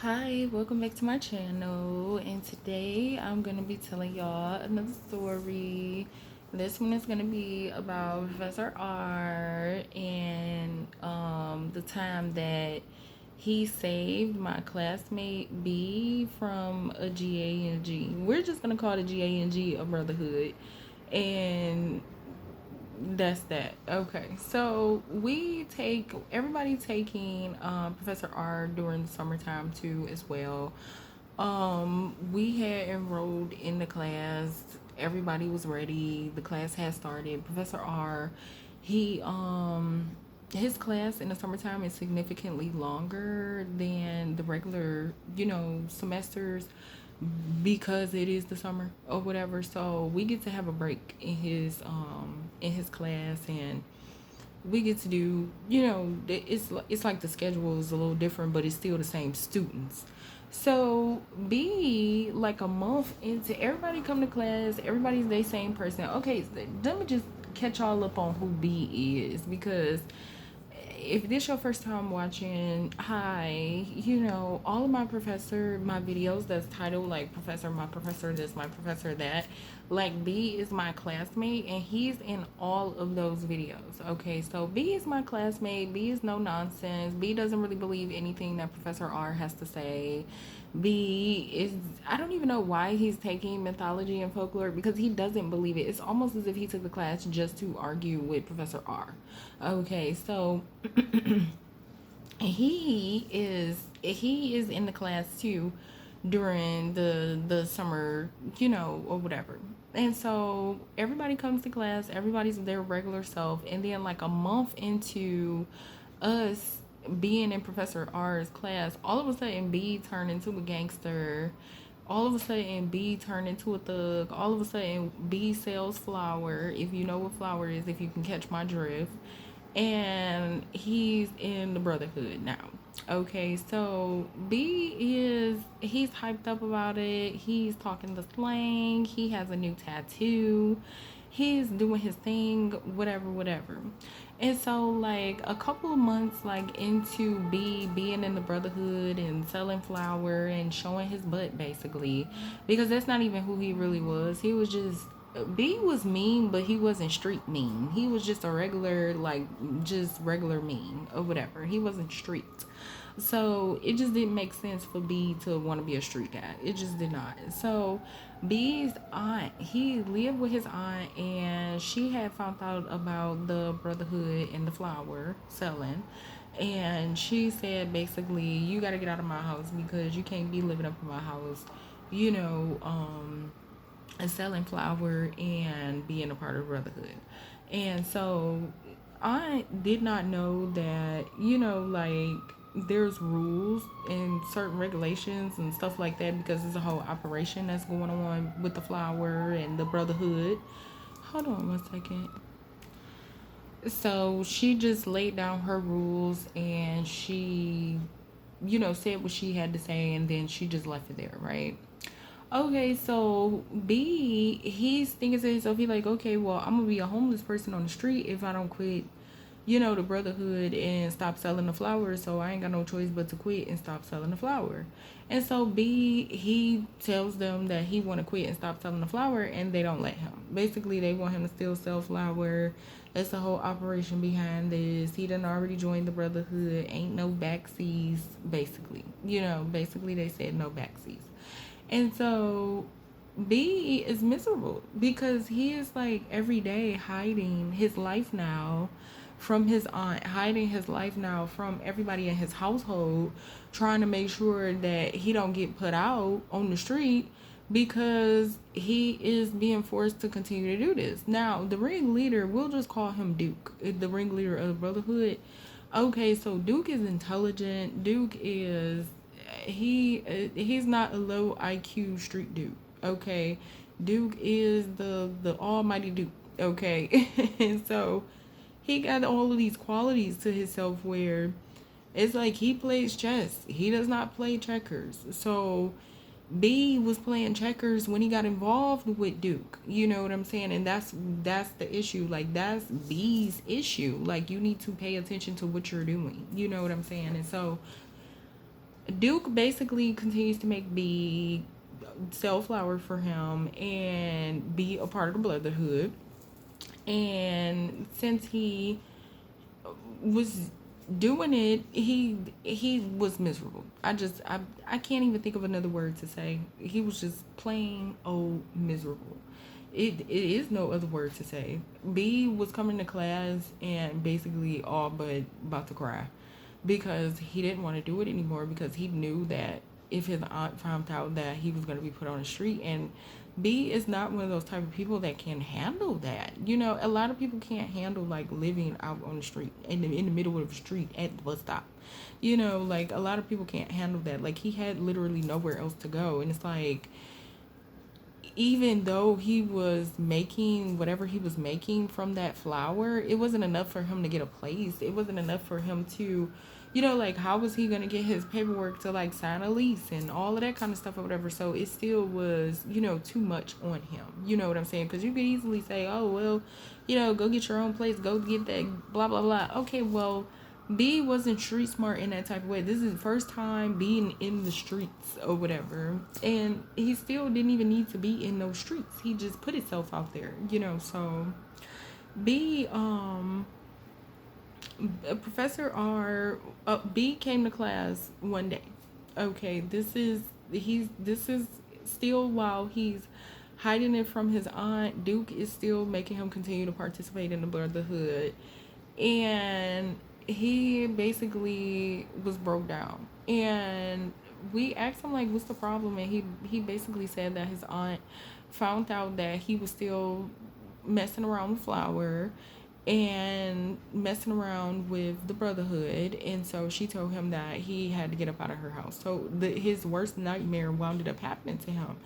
Hi, welcome back to my channel, and today I'm gonna be telling y'all another story. This one is gonna be about Professor R and the time that he saved my classmate B from a GANG. We're just gonna call the GANG a brotherhood, and that's that. Okay, so everybody taking Professor R during the summertime too as well. We had enrolled in the class. Everybody was ready. The class had started. Professor R, he his class in the summertime is significantly longer than the regular, semesters because it is the summer or whatever. So we get to have a break in his class, and we get to do, it's like the schedule is a little different, but it's still the same students. So B, like a month into everybody come to class, everybody's the same person. Okay, so let me just catch all up on who B is, because if this your first time watching, hi, all of my videos that's titled like Professor, my professor this, my professor that, like B is my classmate, and he's in all of those videos. Okay, so B is my classmate. B is no nonsense. B doesn't really believe anything that Professor R has to say. B is, I don't even know why he's taking mythology and folklore, because he doesn't believe it. It's almost as if he took the class just to argue with Professor R. Okay, so he is in the class too during the summer, or whatever. And so everybody comes to class, everybody's their regular self, and then like a month into us being in Professor R's class, all of a sudden B turned into a gangster. All of a sudden B turned into a thug. All of a sudden B sells flour, if you know what flour is, if you can catch my drift. And he's in the brotherhood now. Okay, so he's hyped up about it. He's talking the slang. He has a new tattoo. He's doing his thing, whatever, whatever. And so like a couple of months like into B being in the brotherhood and selling flour and showing his butt basically, because that's not even who he really was. He was just, B was mean, but he wasn't street mean. He was just a regular, like, just regular mean or whatever. He wasn't street. So it just didn't make sense for B to want to be a street guy. It just did not. So B's aunt, he lived with his aunt, and she had found out about the brotherhood and the flour selling. And she said basically, you got to get out of my house, because you can't be living up in my house, you know, and selling flour and being a part of brotherhood. And so I did not know that, like, there's rules and certain regulations and stuff like that, because there's a whole operation that's going on with the flour and the brotherhood. Hold on one second. So she just laid down her rules, and she, said what she had to say, and then she just left it there, right? Okay, so B, he's thinking to himself, he like, okay, well, I'm gonna be a homeless person on the street if I don't quit, the brotherhood and stop selling the flour. So I ain't got no choice but to quit and stop selling the flour. And so B, he tells them that he want to quit and stop selling the flour, and they don't let him. Basically, they want him to still sell flour. That's the whole operation behind this. He done already joined the brotherhood. Ain't no backseas, basically. Basically they said no backseas. And so B is miserable, because he is like every day hiding his life now from his aunt, hiding his life now from everybody in his household, trying to make sure that he don't get put out on the street, because he is being forced to continue to do this. Now, the ringleader, we'll just call him Duke, the ringleader of the brotherhood. Okay, so Duke is intelligent. Duke is, he's not a low IQ street dude. Okay, Duke is the almighty Duke. Okay, and so he got all of these qualities to himself where it's like he plays chess. He does not play checkers. So B was playing checkers when he got involved with Duke. You know what I'm saying? And that's the issue. Like, that's B's issue. Like, you need to pay attention to what you're doing. You know what I'm saying? And so Duke basically continues to make B sell flour for him and be a part of the Brotherhood. And since he was doing it, he was miserable. I can't even think of another word to say. He was just plain old miserable. It is no other word to say. B was coming to class and basically all but about to cry because he didn't want to do it anymore because he knew that if his aunt found out that he was going to be put on the street, and B is not one of those type of people that can handle that. You know, a lot of people can't handle like living out on the street in the middle of the street at the bus stop. You know, like a lot of people can't handle that. Like he had literally nowhere else to go, and it's like even though he was making whatever he was making from that flour, it wasn't enough for him to get a place. It wasn't enough for him to, you know, like how was he gonna get his paperwork to like sign a lease and all of that kind of stuff or whatever. So it still was, you know, too much on him. You know what I'm saying? Because you could easily say, oh well, you know, go get your own place, go get that, blah blah blah. Okay, well, B wasn't street smart in that type of way. This is the first time being in the streets or whatever. And he still didn't even need to be in those streets. He just put himself out there, you know. So B Professor R B came to class one day. Okay, this is still while he's hiding it from his aunt. Duke is still making him continue to participate in the Brotherhood, and he basically was broke down. And we asked him like, "What's the problem?" And he basically said that his aunt found out that he was still messing around with flour and messing around with the Brotherhood, and so she told him that he had to get up out of her house. So his worst nightmare wound up happening to him.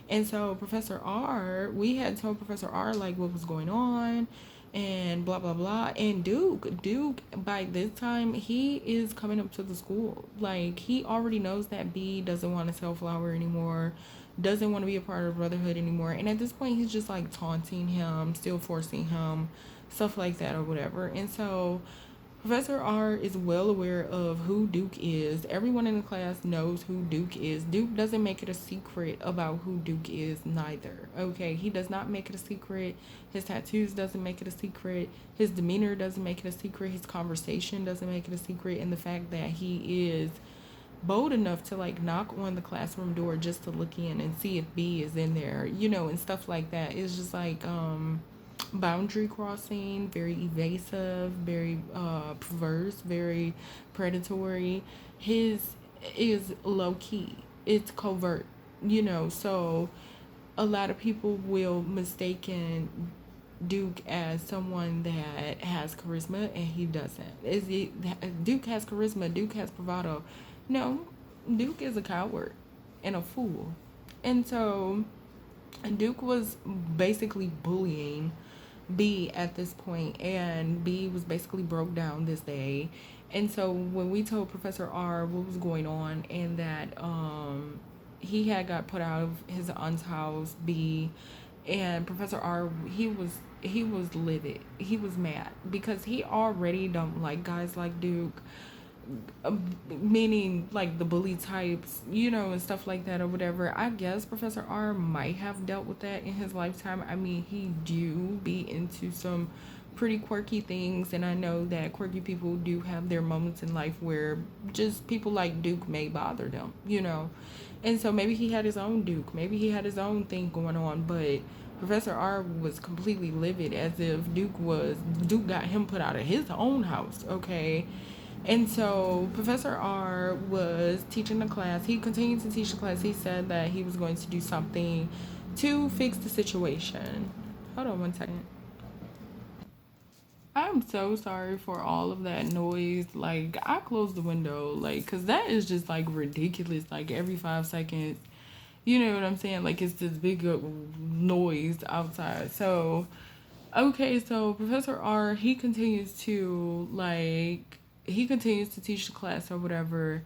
And so Professor R, we had told Professor R like what was going on and blah blah blah. And Duke by this time he is coming up to the school. Like he already knows that B doesn't want to sell flour anymore, doesn't want to be a part of the Brotherhood anymore. And at this point he's just like taunting him, still forcing him, stuff like that or whatever. And so Professor R is well aware of who Duke is. Everyone in the class knows who Duke is. Duke doesn't make it a secret about who Duke is neither. Okay, he does not make it a secret. His tattoos doesn't make it a secret. His demeanor doesn't make it a secret. His conversation doesn't make it a secret. And the fact that he is bold enough to like knock on the classroom door just to look in and see if B is in there, you know, and stuff like that. It's just like boundary crossing, very evasive, very perverse, very predatory. His is low key, it's covert, you know. So a lot of people will mistaken Duke as someone that has charisma, and he doesn't. Duke has charisma, Duke has bravado? No, Duke is a coward and a fool. And so Duke was basically bullying B at this point, and B was basically broke down this day. And so when we told Professor R what was going on and that he had got put out of his aunt's house, B, and Professor R, he was livid. He was mad because he already don't like guys like Duke, meaning like the bully types, you know, and stuff like that or whatever. I guess Professor R might have dealt with that in his lifetime. I mean, he do be into some pretty quirky things, and I know that quirky people do have their moments in life where just people like Duke may bother them, you know. And so maybe he had his own Duke, maybe he had his own thing going on, but Professor R was completely livid as if Duke got him put out of his own house, okay? And so Professor R was teaching the class. He continued to teach the class. He said that he was going to do something to fix the situation. Hold on one second. I'm so sorry for all of that noise. Like, I closed the window, like, because that is just, like, ridiculous. Like, every 5 seconds, you know what I'm saying? Like, it's this big noise outside. So, okay, so Professor R, he continues to teach the class or whatever,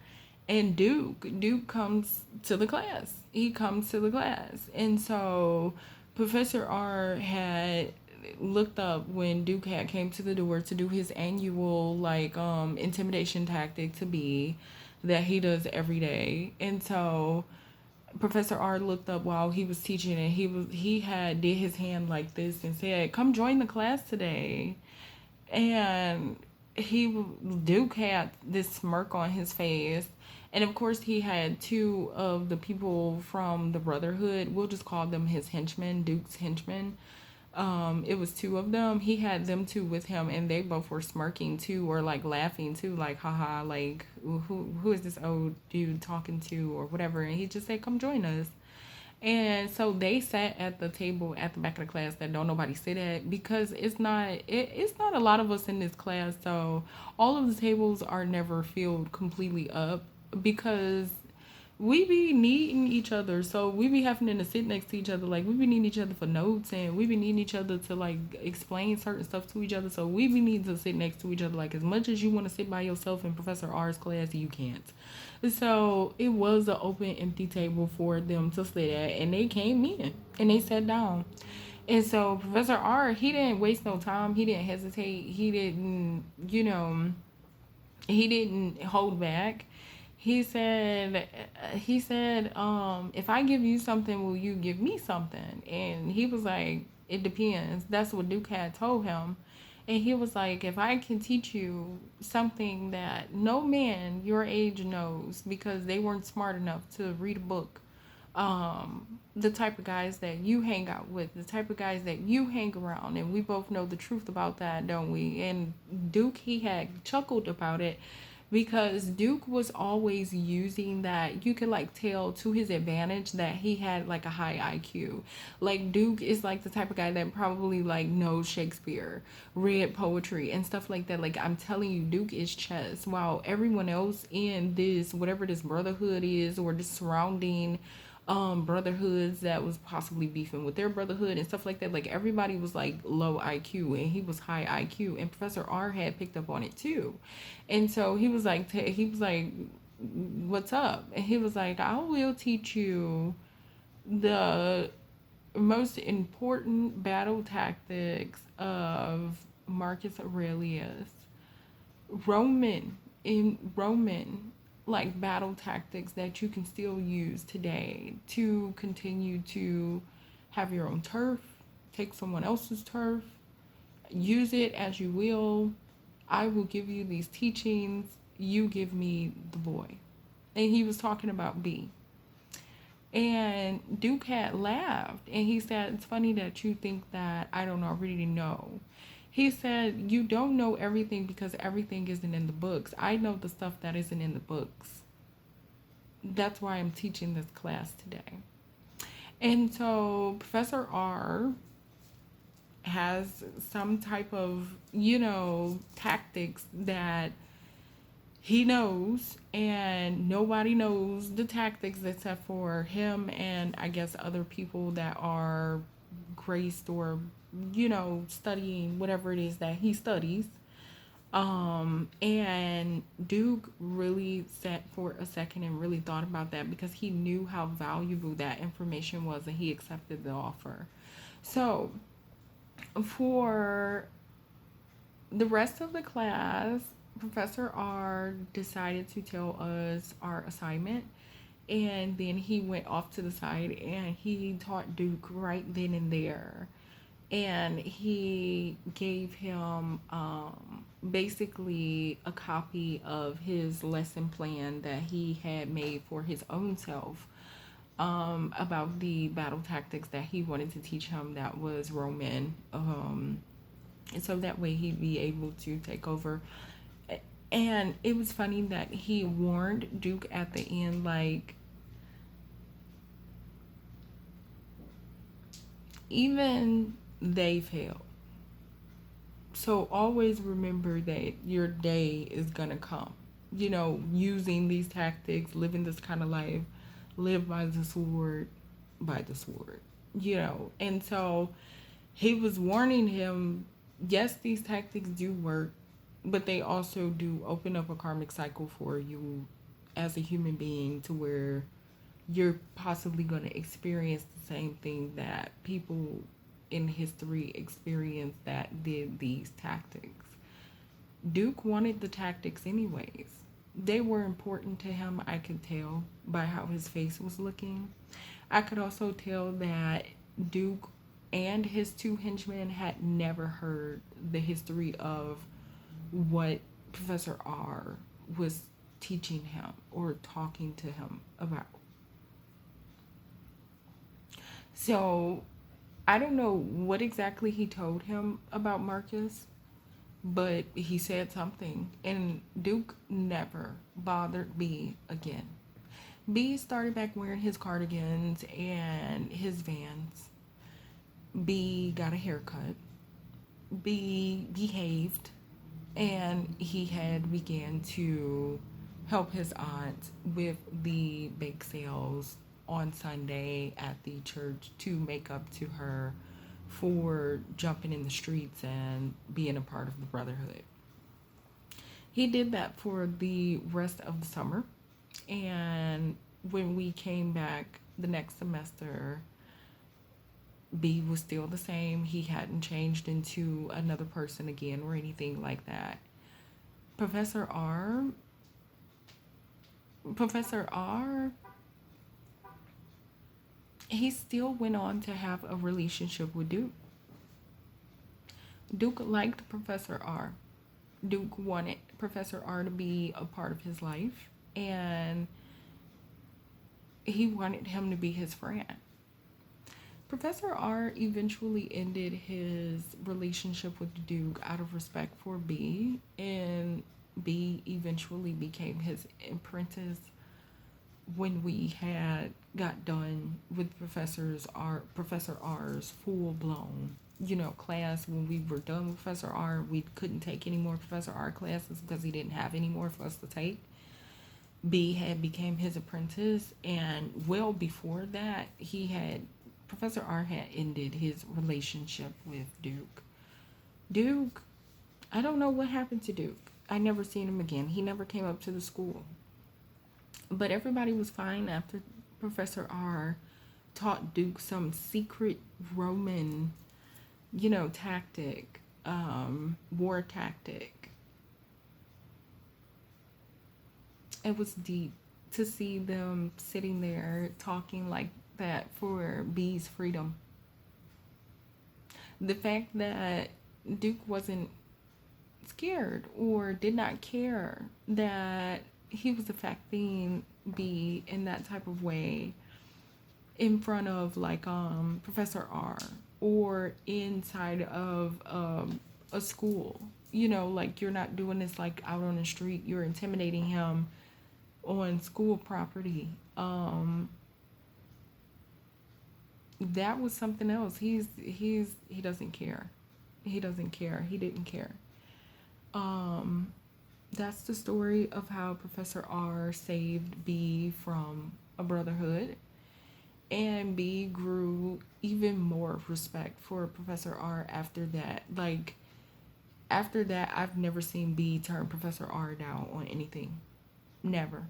and Duke comes to the class. He comes to the class. And so Professor R had looked up when Duke had came to the door to do his annual like intimidation tactic to B, that he does every day. And so Professor R looked up while he was teaching, and he had did his hand like this and said, "Come join the class today." And Duke had this smirk on his face, and of course he had two of the people from the Brotherhood. We'll just call them his henchmen, Duke's henchmen. It was two of them. He had them two with him, and they both were smirking too, or like laughing too, like haha, like who is this old dude talking to or whatever. And he just said, "Come join us." And so they sat at the table at the back of the class that don't nobody sit at, because it's not a lot of us in this class, so all of the tables are never filled completely up, because we be needing each other. So we be having to sit next to each other. Like, we be needing each other for notes, and we be needing each other to like explain certain stuff to each other. So we be needing to sit next to each other. Like, as much as you want to sit by yourself in Professor R's class, you can't. So it was an open, empty table for them to sit at, and they came in and they sat down. And so Professor R, he didn't waste no time. He didn't hesitate. He didn't hold back. He said, if I give you something, will you give me something? And he was like, it depends. That's what Duke had told him. And he was like, if I can teach you something that no man your age knows, because they weren't smart enough to read a book, the type of guys that you hang out with, the type of guys that you hang around, and we both know the truth about that, don't we? And Duke, he had chuckled about it, because Duke was always using that. You could like tell to his advantage that he had like a high IQ. Like, Duke is like the type of guy that probably like knows Shakespeare, read poetry and stuff like that. Like, I'm telling you, Duke is chess, while everyone else in this, whatever this brotherhood is, or this surrounding brotherhoods that was possibly beefing with their brotherhood and stuff like that, like everybody was like low IQ and he was high IQ, and Professor R had picked up on it too. And so he was like, what's up? And he was like, I will teach you the most important battle tactics of Marcus Aurelius, Roman like battle tactics that you can still use today to continue to have your own turf, take someone else's turf, use it as you will. I will give you these teachings, you give me the boy. And he was talking about B. And Duke had laughed, and he said, it's funny that you think that I don't already know. He said, you don't know everything because everything isn't in the books. I know the stuff that isn't in the books. That's why I'm teaching this class today. And so Professor R has some type of, tactics that he knows, and nobody knows the tactics except for him and I guess other people that are graced or, studying whatever it is that he studies. And Duke really sat for a second and really thought about that, because he knew how valuable that information was, and he accepted the offer. So for the rest of the class, Professor R decided to tell us our assignment, and then he went off to the side and he taught Duke right then and there. And he gave him basically a copy of his lesson plan that he had made for his own self, about the battle tactics that he wanted to teach him that was Roman. And so that way he'd be able to take over. And it was funny that he warned Duke at the end, like, even they fail. So always remember that your day is gonna come. Using these tactics, living this kind of life, live by the sword, by the sword. And so he was warning him, yes, these tactics do work, but they also do open up a karmic cycle for you as a human being, to where you're possibly going to experience the same thing that people in history experienced that did these tactics. Duke wanted the tactics anyways. They were important to him. I could tell by how his face was looking. I could also tell that Duke and his two henchmen had never heard the history of what Professor R was teaching him or talking to him about. So I don't know what exactly he told him about Marcus, but he said something, and Duke never bothered B again. B started back wearing his cardigans and his Vans. B got a haircut. B behaved, and he had began to help his aunt with the bake sales on Sunday at the church to make up to her for jumping in the streets and being a part of the brotherhood. He did that for the rest of the summer, and when we came back the next semester, B was still the same. He hadn't changed into another person again or anything like that. Professor R, Professor R, he still went on to have a relationship with Duke. Duke liked Professor R. Duke wanted Professor R to be a part of his life, and he wanted him to be his friend. Professor R eventually ended his relationship with Duke out of respect for B, and B eventually became his apprentice when we had got done with Professor R's full blown, class. When we were done with Professor R, we couldn't take any more Professor R classes because he didn't have any more for us to take. B had became his apprentice, and well before that, Professor R had ended his relationship with Duke. Duke, I don't know what happened to Duke. I never seen him again. He never came up to the school. But everybody was fine after Professor R taught Duke some secret Roman, tactic, war tactic. It was deep to see them sitting there talking like that for B's freedom. The fact that Duke wasn't scared or did not care that he was affecting B in that type of way in front of Professor R or inside of a school. You're not doing this out on the street. You're intimidating him on school property. That was something else. He doesn't care. He doesn't care. He didn't care. That's the story of how Professor R saved B from a brotherhood, and B grew even more respect for Professor R after that. After that, I've never seen B turn Professor R down on anything. Never.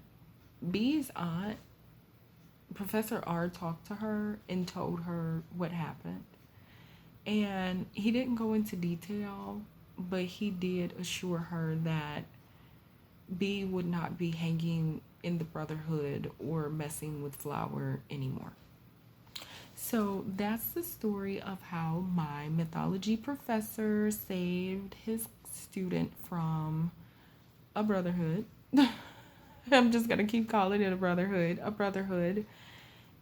B's aunt, Professor R, talked to her and told her what happened. And he didn't go into detail, but he did assure her that B would not be hanging in the brotherhood or messing with Flower anymore. So that's the story of how my mythology professor saved his student from a brotherhood. I'm just going to keep calling it a brotherhood.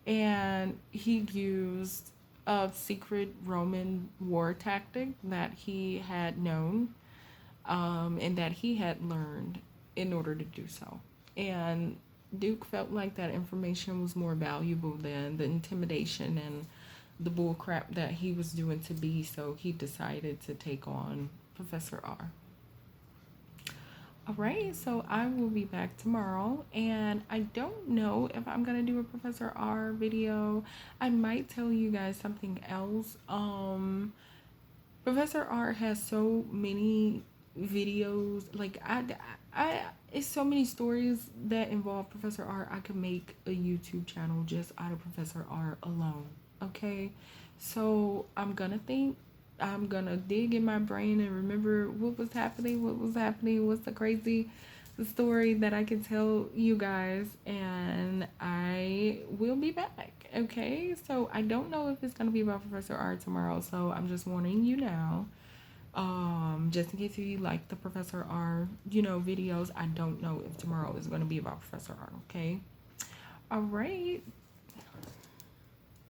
And he used a secret Roman war tactic that he had known, and that he had learned in order to do so. And Duke felt like that information was more valuable than the intimidation and the bull crap that he was doing to B, so he decided to take on Professor R. Alright, so I will be back tomorrow, and I don't know if I'm gonna do a Professor R video. I might tell you guys something else. Professor R has so many videos, it's so many stories that involve Professor R. I could make a YouTube channel just out of Professor R alone. Okay, so I'm gonna dig in my brain and remember what was happening, what's the crazy story that I can tell you guys, and I will be back. Okay, so I don't know if it's gonna be about Professor R tomorrow, so I'm just warning you now. Just in case you like the Professor R, videos, I don't know if tomorrow is gonna be about Professor R. Okay, all right.